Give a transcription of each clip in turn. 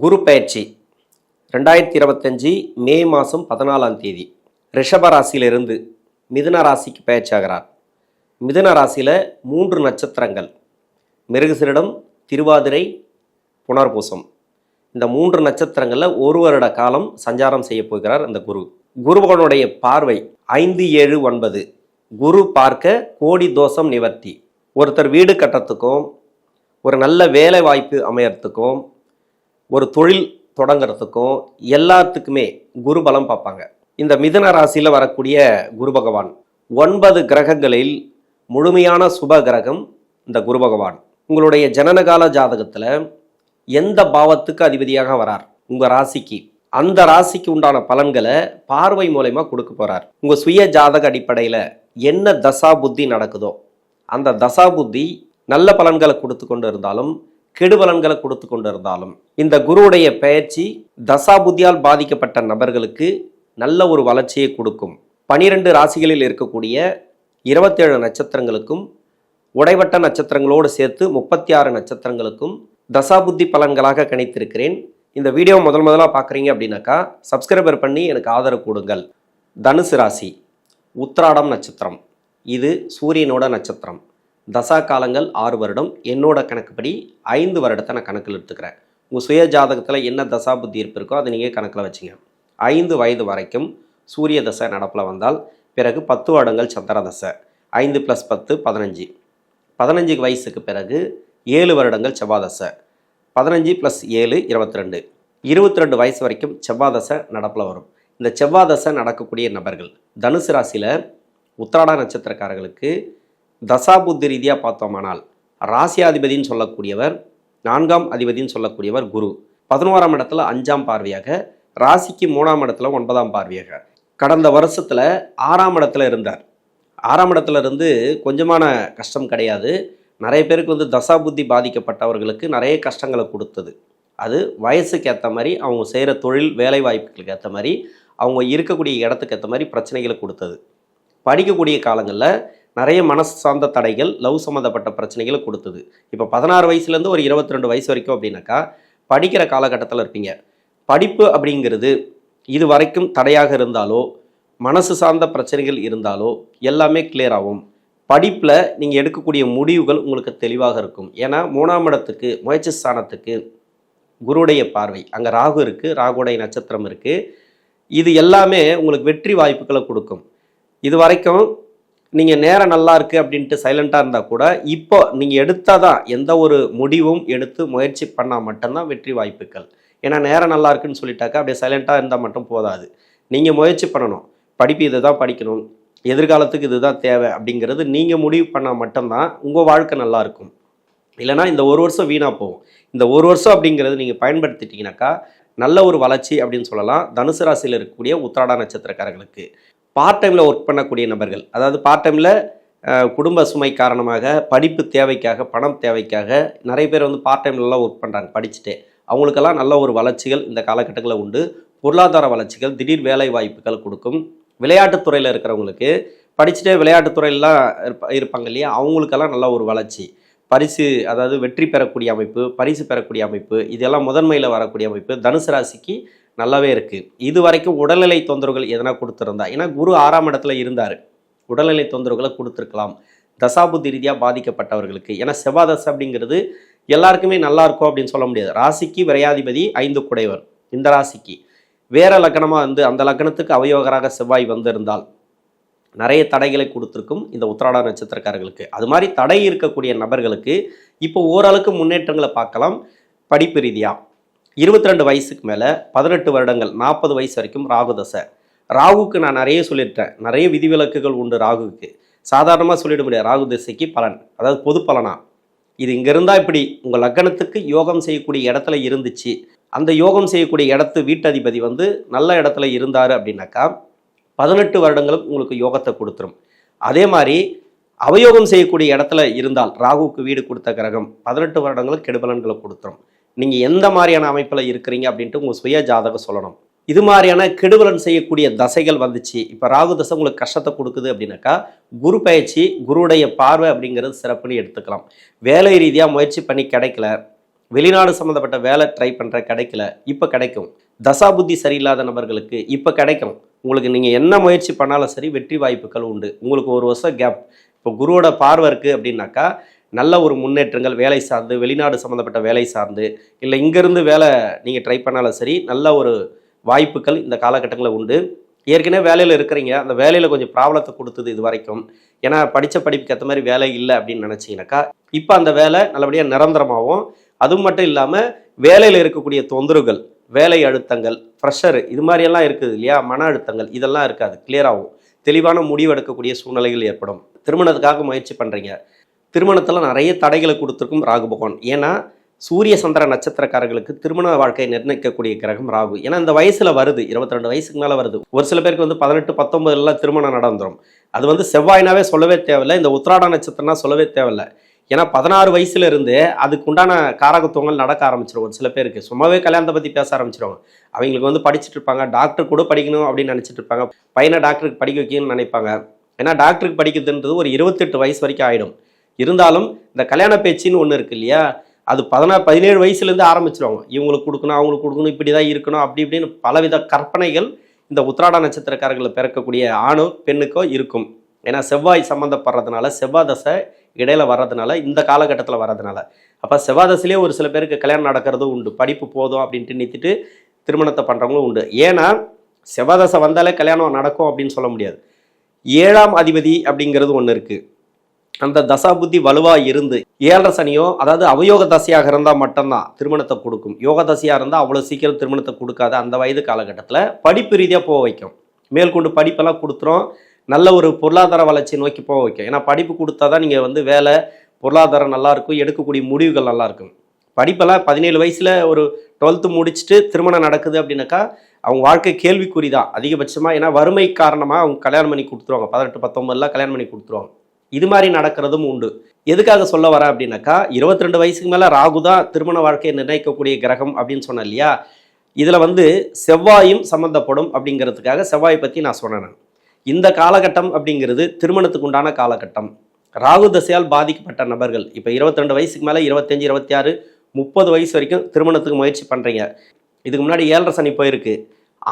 குரு பயிற்சி 2025 மே மாதம் 14ஆம் தேதி ரிஷப ராசியிலிருந்து மிதுன ராசிக்கு பயிற்சி ஆகிறார். மிதுன ராசியில் 3 நட்சத்திரங்கள் மிருகசீரிடம், திருவாதிரை, புனர்பூசம். இந்த 3 நட்சத்திரங்களில் ஒரு வருட காலம் சஞ்சாரம் செய்ய போகிறார் அந்த குரு. குருபகனுடைய பார்வை 5, 7, 9. குரு பார்க்க கோடி தோஷம் நிவர்த்தி. ஒருத்தர் வீடு கட்டுறதுக்கும், ஒரு நல்ல வேலை வாய்ப்பு அமையறதுக்கும், ஒரு தொழில் தொடங்கிறதுக்கும் எல்லாத்துக்குமே குரு பலம் பார்ப்பாங்க. இந்த மிதுன ராசியில் வரக்கூடிய குரு பகவான் 9 கிரகங்களில் முழுமையான சுப கிரகம் இந்த குரு பகவான். உங்களுடைய ஜனனகால ஜாதகத்தில் எந்த பாவத்துக்கு அதிபதியாக வரார் உங்கள் ராசிக்கு, அந்த ராசிக்கு உண்டான பலன்களை பார்வை மூலமா கொடுக்க போறார். உங்கள் சுய ஜாதக அடிப்படையில் என்ன தசா புத்தி நடக்குதோ அந்த தசா புத்தி நல்ல பலன்களை கொடுத்து கொண்டு இருந்தாலும் கெடு பலன்களை கொடுத்து கொண்டு இருந்தாலும் இந்த குருவுடைய பெயர்ச்சி தசா புத்தியால் பாதிக்கப்பட்ட நபர்களுக்கு நல்ல ஒரு வளர்ச்சியை கொடுக்கும். 12 ராசிகளில் இருக்கக்கூடிய 27 நட்சத்திரங்களுக்கும் உடைவட்ட நட்சத்திரங்களோடு சேர்த்து 36 நட்சத்திரங்களுக்கும் தசாபுத்தி பலன்களாக கணித்திருக்கிறேன். இந்த வீடியோ முதலாக பார்க்குறீங்க அப்படின்னாக்கா சப்ஸ்கிரைபர் பண்ணி எனக்கு ஆதரவு கொடுங்கள். தனுசு ராசி உத்திராடம் நட்சத்திரம், இது சூரியனோட நட்சத்திரம். தசா காலங்கள் 6 வருடம். என்னோட கணக்குப்படி 5 வருடத்தை நான் கணக்கில் எடுத்துக்கிறேன். உங்கள் சுய ஜாதகத்தில் என்ன தசா புத்தி இருக்கோ அதை நீங்கள் கணக்கில் வச்சுங்க. 5 வயது வரைக்கும் சூரிய தசை நடப்பில் வந்தால் பிறகு 10 வருடங்கள் சந்திர தசை. 5 + 10 15. 15 வயசுக்கு பிறகு 7 வருடங்கள் செவ்வாய் தசை. 15 + 7 22. 22 வயசு வரைக்கும் செவ்வாய் தசை நடப்பில் வரும். இந்த செவ்வாய் தசை நடக்கக்கூடிய நபர்கள் தனுசு ராசியில் உத்திராட நட்சத்திரக்காரர்களுக்கு தசாபுத்தி ரீதியாக பார்த்தோமானால் ராசியாதிபதினு சொல்லக்கூடியவர், 4ஆம் அதிபதினு சொல்லக்கூடியவர் குரு. 11ஆம் இடத்துல 5ஆம் பார்வையாக, ராசிக்கு 3ஆம் இடத்துல 9ஆம் பார்வையாக. கடந்த வருஷத்தில் 6ஆம் இடத்துல இருந்தார். 6ஆம் இடத்துல இருந்து கொஞ்சமான கஷ்டம் கிடையாது. நிறைய பேருக்கு தசாபுத்தி பாதிக்கப்பட்டவர்களுக்கு நிறைய கஷ்டங்களை கொடுத்தது. அது வயசுக்கு ஏற்ற மாதிரி, அவங்க செய்கிற தொழில் வேலை வாய்ப்புகளுக்கு ஏற்ற மாதிரி, அவங்க இருக்கக்கூடிய இடத்துக்கு ஏற்ற மாதிரி பிரச்சனைகளை கொடுத்தது. படிக்கக்கூடிய காலங்களில் நிறைய மனசு சார்ந்த தடைகள், லவ் சம்மந்தப்பட்ட பிரச்சனைகளை கொடுத்தது. இப்போ 16 வயசுலேருந்து ஒரு 22 வயசு வரைக்கும் அப்படின்னாக்கா படிக்கிற காலகட்டத்தில் இருப்பீங்க. படிப்பு அப்படிங்கிறது இது வரைக்கும் தடையாக இருந்தாலோ, மனசு சார்ந்த பிரச்சனைகள் இருந்தாலோ எல்லாமே கிளியர் ஆகும். படிப்பில் நீங்கள் எடுக்கக்கூடிய முடிவுகள் உங்களுக்கு தெளிவாக இருக்கும். ஏன்னா 3ஆம் இடத்துக்கு, முயற்சி ஸ்தானத்துக்கு குருவுடைய பார்வை, அங்கே ராகு இருக்குது, ராகுடைய நட்சத்திரம் இருக்குது. இது எல்லாமே உங்களுக்கு வெற்றி வாய்ப்புகளை கொடுக்கும். இது வரைக்கும் நீங்கள் நேரம் நல்லா இருக்குது அப்படின்ட்டு சைலண்ட்டாக இருந்தால் கூட இப்போ நீங்கள் எடுத்தால் தான், எந்த ஒரு முடிவும் எடுத்து முயற்சி பண்ணால் மட்டும்தான் வெற்றி வாய்ப்புகள். ஏன்னா நேரம் நல்லா இருக்குன்னு சொல்லிட்டாக்கா அப்படியே சைலண்ட்டாக இருந்தால் மட்டும் போதாது. நீங்கள் முயற்சி பண்ணணும். படிப்பு இது தான் படிக்கணும், எதிர்காலத்துக்கு இதுதான் தேவை அப்படிங்கிறது நீங்கள் முடிவு பண்ணால் மட்டும்தான் உங்கள் வாழ்க்கை நல்லாயிருக்கும். இல்லைனா இந்த 1 வருஷம் வீணாக போகும். இந்த 1 வருஷம் அப்படிங்கிறது நீங்கள் பயன்படுத்திட்டீங்கன்னாக்கா நல்ல ஒரு வளர்ச்சி அப்படின்னு சொல்லலாம். தனுசு ராசியில் இருக்கக்கூடிய உத்திராட நட்சத்திரக்காரர்களுக்கு பார்ட் டைமில் ஒர்க் பண்ணக்கூடிய நபர்கள், அதாவது பார்ட் டைமில் குடும்ப சுமை காரணமாக, படிப்பு தேவைக்காக, பணம் தேவைக்காக நிறைய பேர் பார்ட் டைம்லலாம் ஒர்க் பண்ணுறாங்க படிச்சுட்டே. அவங்களுக்கெல்லாம் நல்ல ஒரு வளர்ச்சிகள் இந்த காலகட்டங்களில் உண்டு. பொருளாதார வளர்ச்சிகள், திடீர் வேலை வாய்ப்புகள் கொடுக்கும். விளையாட்டுத்துறையில் இருக்கிறவங்களுக்கு, படிச்சுட்டே விளையாட்டுத்துறையிலாம் இருப்பாங்க இல்லையா, அவங்களுக்கெல்லாம் நல்ல ஒரு வளர்ச்சி, பரிசு, அதாவது வெற்றி பெறக்கூடிய அமைப்பு, பரிசு பெறக்கூடிய அமைப்பு, இதெல்லாம் முதன்மையில் வரக்கூடிய அமைப்பு தனுசு ராசிக்கு நல்லாவே இருக்குது. இது வரைக்கும் உடல்நிலை தொந்தரவுகள் எதனா கொடுத்துருந்தா, ஏன்னா குரு 6ஆம் இடத்துல இருந்தார், உடல்நிலை தொந்தரவுகளை கொடுத்துருக்கலாம் தசாபுத்தி ரீதியாக பாதிக்கப்பட்டவர்களுக்கு. ஏன்னா செவ்வாய் தசை அப்படிங்கிறது எல்லாருக்குமே நல்லா இருக்கும் அப்படின்னு சொல்ல முடியாது. ராசிக்கு விரையாதிபதி 5 குடைவர். இந்த ராசிக்கு வேற லக்னமாக அந்த லக்னத்துக்கு அவயோகராக செவ்வாய் இருந்தால் நிறைய தடைகளை கொடுத்துருக்கும் இந்த உத்திராட நட்சத்திரக்காரர்களுக்கு. அது மாதிரி தடை இருக்கக்கூடிய நபர்களுக்கு இப்போ ஓரளவுக்கு முன்னேற்றங்களை பார்க்கலாம். படிப்பு ரீதியாக 22 வயசுக்கு மேலே 18 வருடங்கள் 40 வயசு வரைக்கும் ராகு தசை. ராகுக்கு நான் நிறைய சொல்லிட்டேன், நிறைய விதிவிலக்குகள் உண்டு ராகுக்கு. சாதாரணமாக சொல்லிட முடியாது ராகு திசைக்கு பலன், அதாவது பொது பலனா. இது இங்கே இருந்தால் இப்படி உங்கள் லக்னத்துக்கு யோகம் செய்யக்கூடிய இடத்துல இருந்துச்சு, அந்த யோகம் செய்யக்கூடிய இடத்து வீட்டதிபதி நல்ல இடத்துல இருந்தார் அப்படின்னாக்கா 18 வருடங்களும் உங்களுக்கு யோகத்தை கொடுத்துரும். அதே மாதிரி அவயோகம் செய்யக்கூடிய இடத்துல இருந்தால், ராகுக்கு வீடு கொடுத்த கிரகம் 18 வருடங்களுக்கு கெடுபலன்களை கொடுத்துரும். நீங்கள் எந்த மாதிரியான அமைப்பில் இருக்கிறீங்க அப்படின்ட்டு உங்கள் சுய ஜாதகம் சொல்லணும். இது மாதிரியான கெடுபலன் செய்யக்கூடிய தசைகள் வந்துச்சு, இப்போ ராகு தசை உங்களுக்கு கஷ்டத்தை கொடுக்குது அப்படின்னாக்கா குரு பயிற்சி, குருவுடைய பார்வை அப்படிங்கிறது சிறப்புன்னு எடுத்துக்கலாம். வேலை ரீதியாக முயற்சி பண்ணி கிடைக்கல, வெளிநாடு சம்மந்தப்பட்ட வேலை ட்ரை பண்ணுற கிடைக்கல, இப்போ கிடைக்கும். தசாபுத்தி சரியில்லாத நபர்களுக்கு இப்போ கிடைக்கும். உங்களுக்கு நீங்கள் என்ன முயற்சி பண்ணாலும் சரி வெற்றி வாய்ப்புகள் உண்டு. உங்களுக்கு ஒரு வருஷம் கேப். இப்போ குருவோட பார்வை இருக்குது அப்படின்னாக்கா நல்ல ஒரு முன்னேற்றங்கள் வேலை சார்ந்து, வெளிநாடு சம்மந்தப்பட்ட வேலை சார்ந்து, இல்லை இங்கேருந்து வேலை நீங்கள் ட்ரை பண்ணாலும் சரி நல்ல ஒரு வாய்ப்புகள் இந்த காலகட்டங்களில் உண்டு. ஏற்கனவே வேலையில் இருக்கிறீங்க, அந்த வேலையில் கொஞ்சம் ப்ராப்ளத்தை கொடுத்தது இது வரைக்கும். ஏன்னா படித்த படிப்புக்கு ஏற்ற மாதிரி வேலை இல்லை அப்படின்னு நினச்சிங்கனாக்கா இப்போ அந்த வேலை நல்லபடியாக நிரந்தரமாகவும், அதுவும் மட்டும் இல்லாமல் வேலையில் இருக்கக்கூடிய தொந்தரவுகள், வேலை அழுத்தங்கள், ப்ரெஷர் இது மாதிரியெல்லாம் இருக்குது இல்லையா, மன அழுத்தங்கள் இதெல்லாம் இருக்காது, கிளியராகும். தெளிவான முடிவு எடுக்கக்கூடிய சூழ்நிலைகள் ஏற்படும். திருமணத்துக்காக முயற்சி பண்ணுறீங்க, திருமணத்தில் நிறைய தடைகளை கொடுத்துருக்கும் ராகு பகவான். ஏன்னா சூரிய சந்திர நட்சத்திரக்காரர்களுக்கு திருமண வாழ்க்கையை நிர்ணயிக்கக்கூடிய கிரகம் ராகு. ஏன்னா இந்த வயசில் வருது, 22 வயசுக்கு மேலே வருது. ஒரு சில பேருக்கு 18, 19 திருமணம் நடந்துடும். அது செவ்வாயினாவே சொல்லவே தேவையில்லை, இந்த உத்திராட நட்சத்திரம்னா சொல்லவே தேவையில்லை. ஏன்னா 16 வயசுல இருந்தே அதுக்கு உண்டான காரகத்துவங்கள் நடக்க ஆரம்பிச்சிடும். ஒரு சில பேருக்கு சும்மாவே கல்யாணத்தை பற்றி பேச ஆரம்பிச்சிடுவாங்க. அவங்களுக்கு படிச்சுட்டு இருப்பாங்க, டாக்டர் கூட படிக்கணும் அப்படின்னு நினச்சிட்டு இருப்பாங்க, பையனை டாக்டருக்கு படிக்க வைக்கணும்னு நினைப்பாங்க. ஏன்னா டாக்டருக்கு படிக்கிறதுன்றது ஒரு 28 வயசு வரைக்கும் ஆகிடும். இருந்தாலும் இந்த கல்யாண பேச்சுன்னு ஒன்று இருக்கு இல்லையா, அது 17 வயசுலேருந்து ஆரம்பிச்சிருவாங்க. இவங்களுக்கு கொடுக்கணும், அவங்களுக்கு கொடுக்கணும், இப்படி தான் இருக்கணும், அப்படி இப்படின்னு பலவித கற்பனைகள் இந்த உத்திராட நட்சத்திரக்காரர்களை பிறக்கக்கூடிய ஆணோ பெண்ணுக்கோ இருக்கும். ஏன்னா செவ்வாய் சம்மந்தப்படுறதுனால, செவ்வாய் தசை இடையில வர்றதுனால, இந்த காலகட்டத்தில் வர்றதுனால. அப்போ செவ்வாய் தசையிலே ஒரு சில பேருக்கு கல்யாணம் நடக்கிறதும் உண்டு. படிப்பு போதும் அப்படின்ட்டு நிறுத்திட்டு திருமணத்தை பண்ணுறவங்களும் உண்டு. ஏன்னா செவ்வாய் தசை வந்தாலே கல்யாணம் நடக்கும் அப்படின்னு சொல்ல முடியாது. 7ஆம் அதிபதி அப்படிங்கிறது ஒன்று இருக்குது. அந்த தசாபுத்தி வலுவாக இருந்து 7.5 சனியோ, அதாவது அவயோக தசையாக இருந்தால் மட்டும்தான் திருமணத்தை கொடுக்கும். யோக தசையாக இருந்தால் அவ்வளோ சீக்கிரம் திருமணத்தை கொடுக்காது. அந்த வயது காலகட்டத்தில் படிப்பு ரீதியாக போக வைக்கும். மேற்கொண்டு படிப்பெல்லாம் கொடுத்துரும், நல்ல ஒரு பொருளாதார வளர்ச்சி நோக்கி போக வைக்கும். ஏன்னா படிப்பு கொடுத்தா தான் நீங்கள் வேலை, பொருளாதாரம் நல்லாயிருக்கும், எடுக்கக்கூடிய முடிவுகள் நல்லாயிருக்கும். படிப்பெல்லாம் 17 வயசில் ஒரு 12th முடிச்சுட்டு திருமணம் நடக்குது அப்படின்னாக்கா அவங்க வாழ்க்கை கேள்விக்குறி தான் அதிகபட்சமாக. ஏன்னா வறுமை காரணமாக அவங்க கல்யாணம் பண்ணி கொடுத்துருவாங்க. 18, 19 கல்யாணம் பண்ணி கொடுத்துருவாங்க. இது மாதிரி நடக்கிறதும் உண்டு. எதுக்காக சொல்ல வரேன் அப்படின்னாக்கா 22 வயசுக்கு மேலே ராகு தான் திருமண வாழ்க்கையை நிர்ணயிக்கக்கூடிய கிரகம் அப்படின்னு சொன்னேன் இல்லையா. இதில் செவ்வாயும் சம்மந்தப்படும் அப்படிங்கிறதுக்காக செவ்வாயை பற்றி நான் சொன்னேன். இந்த காலகட்டம் அப்படிங்கிறது திருமணத்துக்கு உண்டான காலகட்டம். ராகு தசையால் பாதிக்கப்பட்ட நபர்கள் இப்போ 22 வயசுக்கு மேலே 25, 26, 30 வயசு வரைக்கும் திருமணத்துக்கு முயற்சி பண்ணுறீங்க. இதுக்கு முன்னாடி 7.5 சனி போயிருக்கு.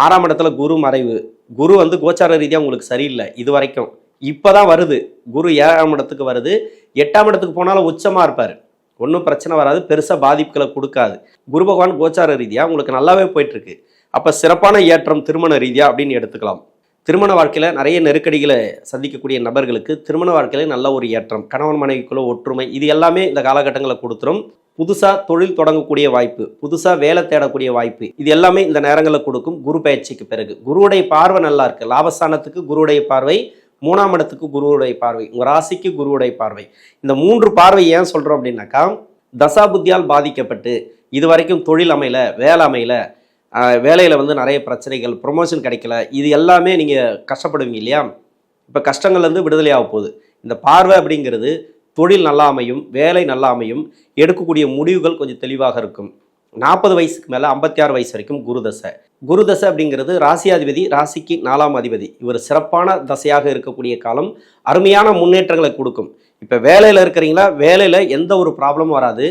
6ஆம் இடத்துல குரு மறைவு. குரு கோச்சார ரீதியாக உங்களுக்கு சரியில்லை இது வரைக்கும். இப்போ தான் வருது குரு 7ஆம் இடத்துக்கு வருது. 8ஆம் இடத்துக்கு போனாலும் உச்சமாக இருப்பார், ஒன்றும் பிரச்சனை வராது, பெருசாக பாதிப்புகளை கொடுக்காது. குரு பகவான் கோச்சார ரீதியாக உங்களுக்கு நல்லாவே போயிட்டுருக்கு. அப்போ சிறப்பான ஏற்றம் திருமண ரீதியாக அப்படின்னு எடுத்துக்கலாம். திருமண வாழ்க்கையில் நிறைய நெருக்கடிகளை சந்திக்கக்கூடிய நபர்களுக்கு திருமண வாழ்க்கையில் நல்ல ஒரு ஏற்றம், கணவன் மனைவிக்குள்ள ஒற்றுமை, இது எல்லாமே இந்த காலகட்டங்களில் கொடுத்துரும். புதுசாக தொழில் தொடங்கக்கூடிய வாய்ப்பு, புதுசாக வேலை தேடக்கூடிய வாய்ப்பு, இது எல்லாமே இந்த நேரங்களில் கொடுக்கும். குரு பயிற்சிக்கு பிறகு குருவுடைய பார்வை நல்லா இருக்குது. லாபஸ்தானத்துக்கு குருவுடைய பார்வை, 3ஆம் இடத்துக்கு குருவுடைய பார்வை, உங்கள் ராசிக்கு குருவுடைய பார்வை. இந்த 3 பார்வை ஏன் சொல்கிறோம் அப்படின்னாக்கா தசாபுத்தியால் பாதிக்கப்பட்டு இது வரைக்கும் தொழில் அமையல, வேலை அமையல, வேலையில் நிறைய பிரச்சனைகள், ப்ரொமோஷன் கிடைக்கல, இது எல்லாமே நீங்கள் கஷ்டப்படுவீங்க இல்லையா. இப்போ கஷ்டங்கள்லேருந்து விடுதலையாக போகுது. இந்த பார்வை அப்படிங்கிறது தொழில் நல்லா அமையும், வேலை நல்லா அமையும், எடுக்கக்கூடிய முடிவுகள் கொஞ்சம் தெளிவாக இருக்கும். 40 வயசுக்கு மேலே 56 வயசு வரைக்கும் குரு தசை அப்படிங்கிறது ராசியாதிபதி, ராசிக்கு 4ஆம் அதிபதி. இவர் சிறப்பான தசையாக இருக்கக்கூடிய காலம், அருமையான முன்னேற்றங்களை கொடுக்கும். இப்போ வேலையில் இருக்கிறீங்களா, வேலையில் எந்த ஒரு ப்ராப்ளமும் வராது,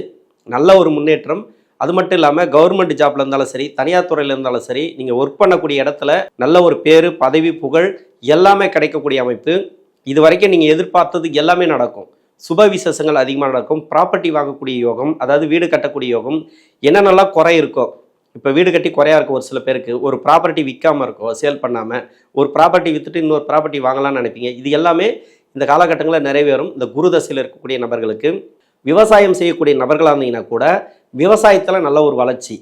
நல்ல ஒரு முன்னேற்றம். அது மட்டும் இல்லாமல் கவர்மெண்ட் ஜாப்ல இருந்தாலும் சரி, தனியார் துறையில் இருந்தாலும் சரி, நீங்கள் ஒர்க் பண்ணக்கூடிய இடத்துல நல்ல ஒரு பேர், பதவி, புகழ் எல்லாமே கிடைக்கக்கூடிய அமைப்பு. இது வரைக்கும் நீங்கள் எதிர்பார்த்தது எல்லாமே நடக்கும். சுப விசேஷங்கள் அதிகமாக நடக்கும். ப்ராப்பர்ட்டி வாங்கக்கூடிய யோகம், அதாவது வீடு கட்டக்கூடிய யோகம். என்னென்னலாம் குறை இருக்கோ, இப்போ வீடு கட்டி குறையா இருக்கும் ஒரு சில பேருக்கு, ஒரு ப்ராப்பர்ட்டி விற்காமல் இருக்கும், சேல் பண்ணாமல், ஒரு ப்ராப்பர்ட்டி விற்றுட்டு இன்னொரு ப்ராப்பர்ட்டி வாங்கலாம்னு நினைப்பீங்க. இது எல்லாமே இந்த காலகட்டங்களில் நிறைவேறும். இந்த குரு தசையில் இருக்கக்கூடிய நபர்களுக்கு, விவசாயம் செய்யக்கூடிய நபர்களாக இருந்தீங்கன்னா கூட விவசாயத்தில் நல்ல ஒரு வளர்ச்சி.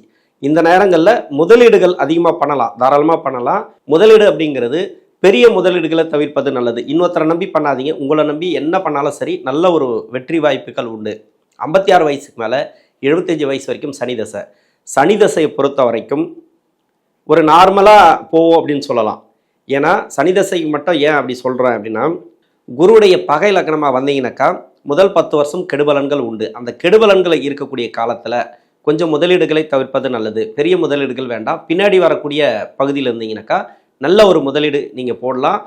இந்த நேரங்களில் முதலீடுகள் அதிகமாக பண்ணலாம், தாராளமாக பண்ணலாம். முதலீடு அப்படிங்கிறது பெரிய முதலீடுகளை தவிர்ப்பது நல்லது. இன்னொருத்தரை நம்பி பண்ணாதீங்க, உங்களை நம்பி என்ன பண்ணாலும் சரி நல்ல ஒரு வெற்றி வாய்ப்புகள் உண்டு. 56 வயசுக்கு மேலே 75 வயசு வரைக்கும் சனி தசையை பொறுத்த வரைக்கும் ஒரு நார்மலாக போவோம் அப்படின்னு சொல்லலாம். ஏன்னா சனி தசைக்கு மட்டும் ஏன் அப்படி சொல்கிறேன் அப்படின்னா, குருவுடைய பகை லக்னமாக வந்தீங்கன்னாக்கா முதல் 10 வருஷம் கெடுபலன்கள் உண்டு. அந்த கெடுபலன்களை இருக்கக்கூடிய காலத்தில் கொஞ்சம் முதலீடுகளை தவிர்ப்பது நல்லது. பெரிய முதலீடுகள் வேண்டாம். பின்னாடி வரக்கூடிய பகுதியில் இருந்தீங்கன்னாக்கா நல்ல ஒரு முதலீடு நீங்கள் போடலாம்,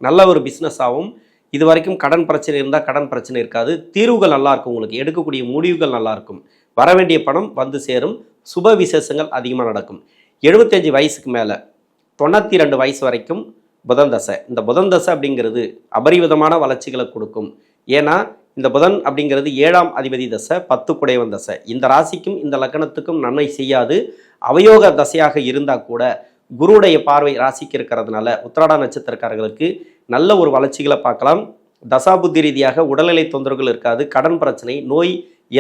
நல்ல ஒரு பிஸ்னஸ் ஆகும். இது வரைக்கும் கடன் பிரச்சனை இருந்தால் கடன் பிரச்சனை இருக்காது, தீர்வுகள் நல்லாயிருக்கும், உங்களுக்கு எடுக்கக்கூடிய முடிவுகள் நல்லாயிருக்கும். வர வேண்டிய பணம் வந்து சேரும். சுப விசேஷங்கள் அதிகமாக நடக்கும். 75 வயசுக்கு மேலே 92 வயசு வரைக்கும் புதன் தசை. இந்த புதன் தசை அப்படிங்கிறது அபரிவிதமான வளர்ச்சிகளை கொடுக்கும். ஏன்னா இந்த புதன் அப்படிங்கிறது 7ஆம் அதிபதி தசை, 10 குடைவன் தசை. இந்த ராசிக்கும் இந்த லக்னத்துக்கும் நன்மை செய்யாது. அவயோக தசையாக இருந்தால் கூட குருவுடைய பார்வை ராசிக்கு இருக்கிறதுனால உத்திராட நட்சத்திரக்காரர்களுக்கு நல்ல ஒரு வளர்ச்சிகளை பார்க்கலாம். தசாபுத்தி ரீதியாக உடல்நிலை தொந்தரவுகள் இருக்காது. கடன் பிரச்சனை, நோய்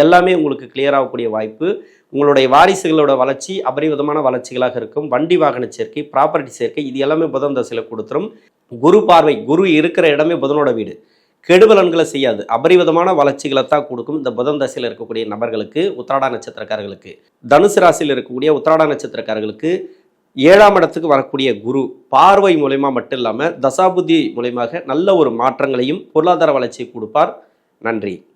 எல்லாமே உங்களுக்கு கிளியர் ஆகக்கூடிய வாய்ப்பு. உங்களுடைய வாரிசுகளோட வளர்ச்சி அபரிவிதமான வளர்ச்சிகளாக இருக்கும். வண்டி வாகன சேர்க்கை, ப்ராப்பர்ட்டி சேர்க்கை, இது எல்லாமே புதன் தசையில் கொடுத்துரும். குரு பார்வை, குரு இருக்கிற இடமே புதனோட வீடு, கெடுபலன்களை செய்யாது. அபரிவிதமான வளர்ச்சிகளை தான் கொடுக்கும் இந்த புதன் தசையில் இருக்கக்கூடிய நபர்களுக்கு, உத்திராட நட்சத்திரக்காரர்களுக்கு. தனுசு ராசியில் இருக்கக்கூடிய உத்திராட நட்சத்திரக்காரர்களுக்கு 7ஆம் இடத்துக்கு வரக்கூடிய குரு பார்வை மூலயமா மட்டும் இல்லாமல் தசாபுத்தி மூலயமாக நல்ல ஒரு மாற்றங்களையும் பொருளாதார வளர்ச்சியை கொடுப்பார். நன்றி.